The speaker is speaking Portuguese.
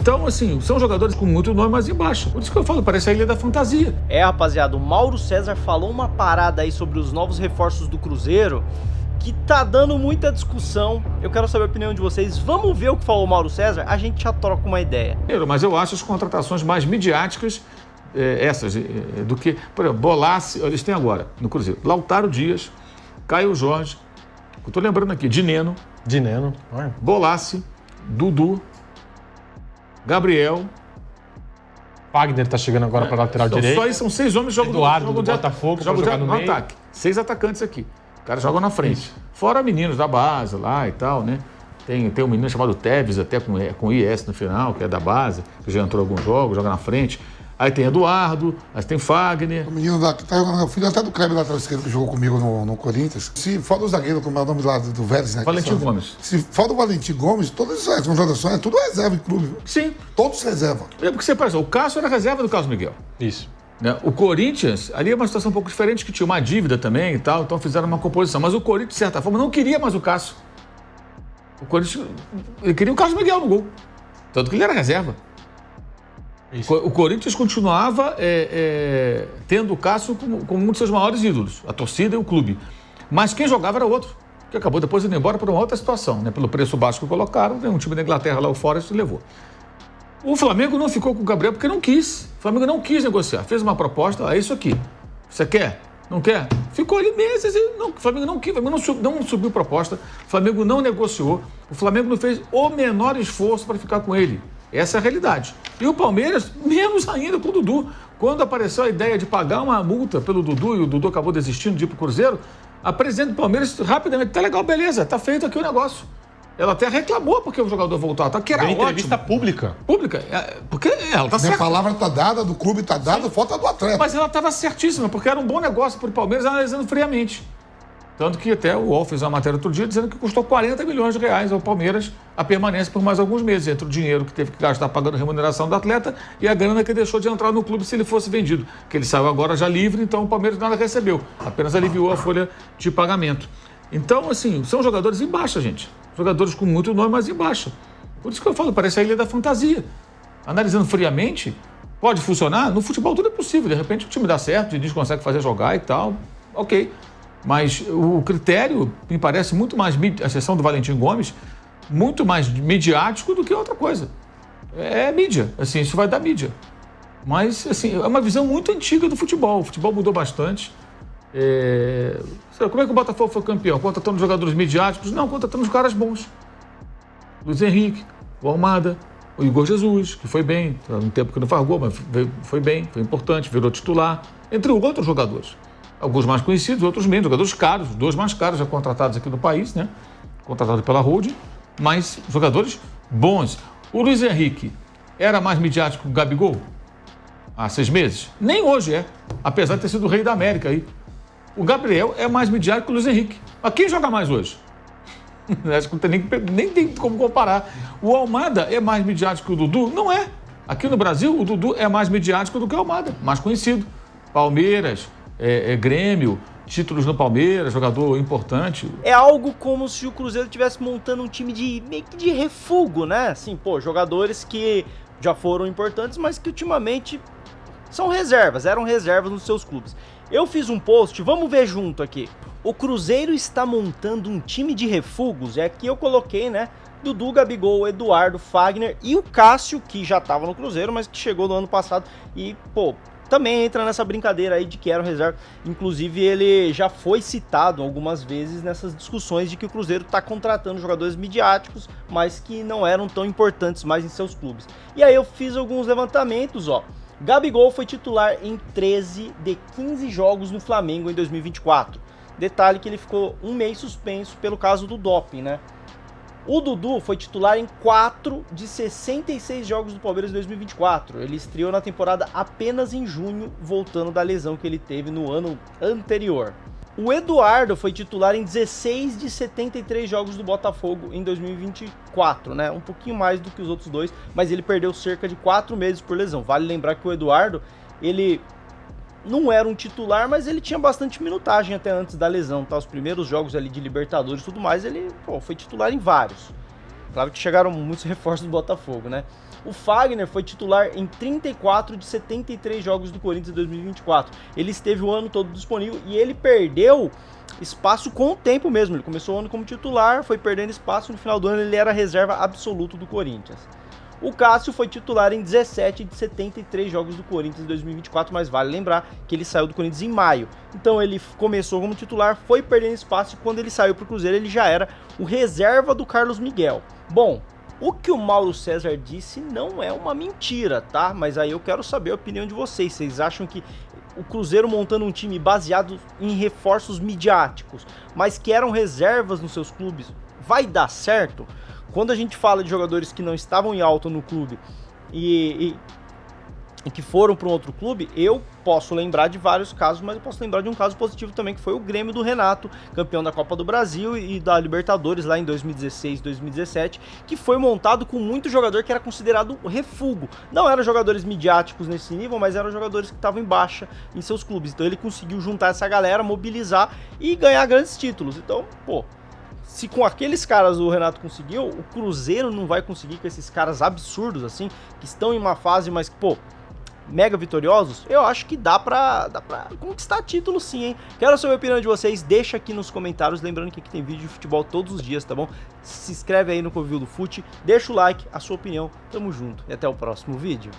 Então, assim, são jogadores com muito nome, mas embaixo. Por isso que eu falo, parece a Ilha da Fantasia. Rapaziada, o Mauro César falou uma parada aí sobre os novos reforços do Cruzeiro que tá dando muita discussão. Eu quero saber a opinião de vocês. Vamos ver o que falou o Mauro César? A gente já troca uma ideia. Mas eu acho as contratações mais midiáticas, do que... Por exemplo, Bolassi, eles têm agora, no Cruzeiro, Lautaro Dias, Caio Jorge, eu tô lembrando aqui, Dineno, Bolassi, Dudu, Gabriel... Wagner tá chegando agora para lateral direito. Só aí são 6 homens que Eduardo do Botafogo jogam jogar no no meio. ataque. 6 atacantes aqui. Os caras jogam na frente. Isso. Fora meninos da base lá e tal, né? Tem um menino chamado Teves, até com IS no final, que é da base, que já entrou em alguns jogos, joga na frente. Aí tem Eduardo, aí tem Fagner. O menino que tá jogando, o filho até do Kleber lateral esquerdo que jogou comigo no Corinthians. Se fora o zagueiro, como é o nome lá do Vélez, né? Valentim Gomes. Se fora o Valentim Gomes, todas essas contratações é tudo reserva em clube. Sim. Todos reserva. Porque você pensa, o Cássio era reserva do Carlos Miguel. Isso. Né? O Corinthians, ali é uma situação um pouco diferente, que tinha uma dívida também e tal, então fizeram uma composição. Mas o Corinthians, de certa forma, não queria mais o Cássio. O Corinthians ele queria o Carlos Miguel no gol. Tanto que ele era reserva. Isso. O Corinthians continuava tendo o Cássio como um dos seus maiores ídolos, a torcida e o clube. Mas quem jogava era outro, que acabou depois indo embora por uma outra situação, né? Pelo preço baixo que colocaram, um time da Inglaterra lá, o Forest, levou. O Flamengo não ficou com o Gabriel porque não quis. O Flamengo não quis negociar. Fez uma proposta, é isso aqui. Você quer? Não quer? Ficou ali meses e o Flamengo não quis. O Flamengo não subiu proposta. O Flamengo não negociou. O Flamengo não fez o menor esforço para ficar com ele. Essa é a realidade. E o Palmeiras, menos ainda com o Dudu. Quando apareceu a ideia de pagar uma multa pelo Dudu e o Dudu acabou desistindo de ir para o Cruzeiro, a presidente do Palmeiras rapidamente, tá legal, beleza, tá feito aqui o negócio. Ela até reclamou porque o jogador voltou, tá? Que era ótimo. Entrevista pública. Pública, porque ela tá certa. A palavra tá dada, do clube tá dada, falta do atleta. Mas ela estava certíssima, porque era um bom negócio para o Palmeiras, analisando friamente. Tanto que até o UOL fez uma matéria outro dia dizendo que custou 40 milhões de reais ao Palmeiras a permanência por mais alguns meses, entre o dinheiro que teve que gastar pagando remuneração do atleta e a grana que deixou de entrar no clube se ele fosse vendido. Que ele saiu agora já livre, então o Palmeiras nada recebeu, apenas aliviou a folha de pagamento. Então, assim, são jogadores em baixa, gente. Jogadores com muito nome, mas em baixa. Por isso que eu falo, parece a Ilha da Fantasia. Analisando friamente, pode funcionar? No futebol tudo é possível. De repente o time dá certo, o Diniz consegue fazer jogar e tal. Ok. Mas o critério me parece muito mais, a exceção do Valentim Gomes, muito mais midiático do que outra coisa. É mídia, assim, isso vai dar mídia. Mas, assim, é uma visão muito antiga do futebol. O futebol mudou bastante. Como é que o Botafogo foi campeão? Contratando jogadores midiáticos? Não, contratando os caras bons. Luiz Henrique, o Almada, o Igor Jesus, que foi bem, um tempo que não fargou, mas foi bem, foi importante, virou titular, entre outros jogadores. Alguns mais conhecidos, outros menos, jogadores caros, os dois mais caros já contratados aqui no país, né? Contratados pela holding, mas jogadores bons. O Luiz Henrique era mais midiático que o Gabigol há 6 meses? Nem hoje é, apesar de ter sido o rei da América aí. O Gabriel é mais midiático que o Luiz Henrique. Mas quem joga mais hoje? Acho que nem tem como comparar. O Almada é mais midiático que o Dudu? Não é. Aqui no Brasil, o Dudu é mais midiático do que o Almada, mais conhecido. Palmeiras, Grêmio, títulos no Palmeiras, jogador importante. É algo como se o Cruzeiro estivesse montando um time meio que de refúgio, né? Assim, jogadores que já foram importantes, mas que ultimamente são reservas, eram reservas nos seus clubes. Eu fiz um post, vamos ver junto aqui. O Cruzeiro está montando um time de refugos, aqui eu coloquei, né? Dudu, Gabigol, Eduardo, Fagner e o Cássio, que já estava no Cruzeiro, mas que chegou no ano passado e, também entra nessa brincadeira aí de que era um reserva. Inclusive, ele já foi citado algumas vezes nessas discussões de que o Cruzeiro está contratando jogadores midiáticos, mas que não eram tão importantes mais em seus clubes. E aí eu fiz alguns levantamentos, ó. Gabigol foi titular em 13 de 15 jogos no Flamengo em 2024. Detalhe que ele ficou um mês suspenso pelo caso do doping, né? O Dudu foi titular em 4 de 66 jogos do Palmeiras em 2024. Ele estreou na temporada apenas em junho, voltando da lesão que ele teve no ano anterior. O Eduardo foi titular em 16 de 73 jogos do Botafogo em 2024, né? Um pouquinho mais do que os outros dois, mas ele perdeu cerca de 4 meses por lesão. Vale lembrar que o Eduardo, ele não era um titular, mas ele tinha bastante minutagem até antes da lesão, tá? Os primeiros jogos ali de Libertadores e tudo mais, ele foi titular em vários. Claro que chegaram muitos reforços do Botafogo, né? O Fagner foi titular em 34 de 73 jogos do Corinthians em 2024. Ele esteve o ano todo disponível e ele perdeu espaço com o tempo mesmo. Ele começou o ano como titular, foi perdendo espaço, no final do ano ele era reserva absoluto do Corinthians. O Cássio foi titular em 17 de 73 jogos do Corinthians em 2024, mas vale lembrar que ele saiu do Corinthians em maio. Então ele começou como titular, foi perdendo espaço e quando ele saiu para o Cruzeiro ele já era o reserva do Carlos Miguel. Bom, o que o Mauro César disse não é uma mentira, tá? Mas aí eu quero saber a opinião de vocês. Vocês acham que o Cruzeiro montando um time baseado em reforços midiáticos, mas que eram reservas nos seus clubes, vai dar certo? Quando a gente fala de jogadores que não estavam em alta no clube e que foram para um outro clube, eu posso lembrar de vários casos, mas eu posso lembrar de um caso positivo também, que foi o Grêmio do Renato, campeão da Copa do Brasil e da Libertadores lá em 2016, 2017, que foi montado com muito jogador que era considerado refúgio. Não eram jogadores midiáticos nesse nível, mas eram jogadores que estavam em baixa em seus clubes. Então ele conseguiu juntar essa galera, mobilizar e ganhar grandes títulos. Então, pô, se com aqueles caras o Renato conseguiu, o Cruzeiro não vai conseguir com esses caras absurdos assim, que estão em uma fase, mas, pô, mega vitoriosos? Eu acho que dá pra conquistar título sim, hein? Quero saber a opinião de vocês, deixa aqui nos comentários, lembrando que aqui tem vídeo de futebol todos os dias, tá bom? Se inscreve aí no Covil do Fute, deixa o like, a sua opinião, tamo junto e até o próximo vídeo.